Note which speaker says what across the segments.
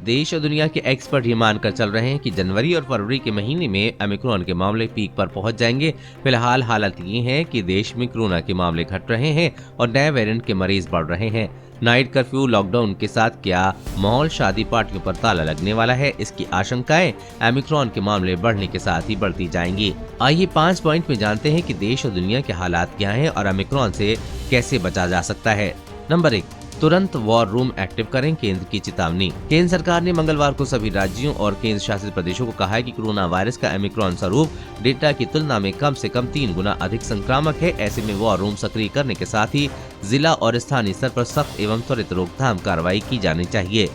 Speaker 1: देश और दुनिया के एक्सपर्ट ये मानकर चल रहे हैं कि जनवरी और फरवरी के महीने में ओमिक्रॉन के मामले पीक पर पहुंच जाएंगे। फिलहाल हालत ये है कि देश में कोरोना के मामले घट रहे हैं और नए वेरिएंट के मरीज बढ़ रहे हैं। नाइट कर्फ्यू, लॉकडाउन के साथ क्या माहौल शादी पार्टियों पर ताला लगने वाला है, इसकी आशंकाएं ओमिक्रॉन के मामले बढ़ने के साथ ही बढ़ती जाएंगी। आइए 5 पॉइंट में जानते हैं कि देश और दुनिया के हालात क्या हैं और ओमिक्रॉन से कैसे बचा जा सकता है। नंबर 1, तुरंत वॉर रूम एक्टिव करें, केंद्र की चेतावनी। केंद्र सरकार ने मंगलवार को सभी राज्यों और केंद्र शासित प्रदेशों को कहा है कि कोरोना वायरस का ओमिक्रॉन स्वरूप डेल्टा की तुलना में कम से कम 3 गुना अधिक संक्रामक है। ऐसे में वॉर रूम सक्रिय करने के साथ ही जिला और स्थानीय स्तर पर सख्त एवं त्वरित रोकथाम कार्रवाई की जानी चाहिए।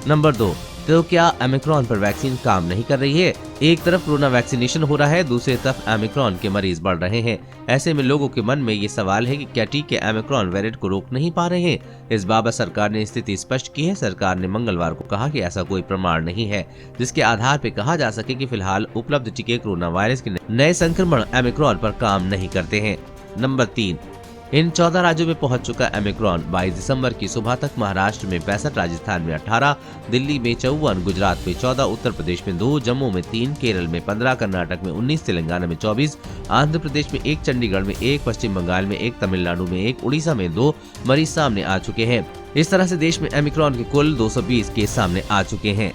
Speaker 1: नंबर 2, तो क्या ओमिक्रॉन पर वैक्सीन काम नहीं कर रही है? एक तरफ कोरोना वैक्सीनेशन हो रहा है, दूसरी तरफ ओमिक्रॉन के मरीज बढ़ रहे हैं। ऐसे में लोगों के मन में ये सवाल है कि क्या टीके ओमिक्रॉन वेरिएंट को रोक नहीं पा रहे हैं? इस बाबत सरकार ने स्थिति स्पष्ट की है। सरकार ने मंगलवार को कहा कि ऐसा कोई प्रमाण नहीं है जिसके आधार पर कहा जा सके कि फिलहाल उपलब्ध टीके कोरोना वायरस के नए संक्रमण ओमिक्रॉन पर काम नहीं करते हैं। नंबर 3, इन 14 राज्यों में पहुंच चुका ओमिक्रॉन। 22 दिसंबर की सुबह तक महाराष्ट्र में 65, राजस्थान में 18, दिल्ली में 54, गुजरात में 14, उत्तर प्रदेश में 2, जम्मू में 3, केरल में 15, कर्नाटक में 19, तेलंगाना में 24, आंध्र प्रदेश में 1, चंडीगढ़ में 1, पश्चिम बंगाल में 1, तमिलनाडु में 1, उड़ीसा में 2 मरीज सामने आ चुके हैं। इस तरह से देश में ओमिक्रॉन के कुल 220 केस सामने आ चुके हैं।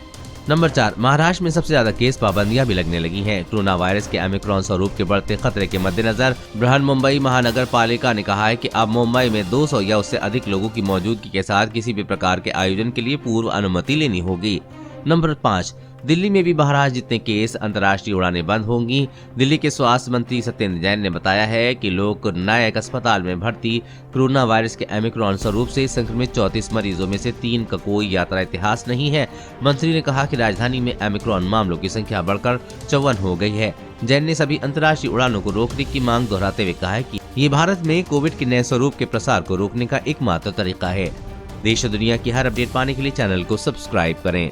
Speaker 1: नंबर 4, महाराष्ट्र में सबसे ज्यादा केस पाबंदियां भी लगने लगी हैं। कोरोना वायरस के ओमिक्रॉन स्वरूप के बढ़ते खतरे के मद्देनजर बृहन्मुंबई महानगर पालिका ने कहा है कि अब मुंबई में 200 या उससे अधिक लोगों की मौजूदगी के साथ किसी भी प्रकार के आयोजन के लिए पूर्व अनुमति लेनी होगी। नंबर 5, दिल्ली में भी महाराष्ट्र जितने केस, अंतर्राष्ट्रीय उड़ानें बंद होंगी। दिल्ली के स्वास्थ्य मंत्री सत्येंद्र जैन ने बताया है कि लोक नायक अस्पताल में भर्ती कोरोना वायरस के ओमिक्रॉन स्वरूप से संक्रमित 34 मरीजों में से 3 का कोई यात्रा इतिहास नहीं है। मंत्री ने कहा कि राजधानी में ओमिक्रॉन मामलों की संख्या बढ़कर 54 हो गई है। जैन ने सभी अंतर्राष्ट्रीय उड़ानों को रोकने की मांग दोहराते हुए कहा है कि ये भारत में कोविड के नए स्वरूप के प्रसार को रोकने का एकमात्र तरीका है। देश और दुनिया की हर अपडेट पाने के लिए चैनल को सब्सक्राइब करें।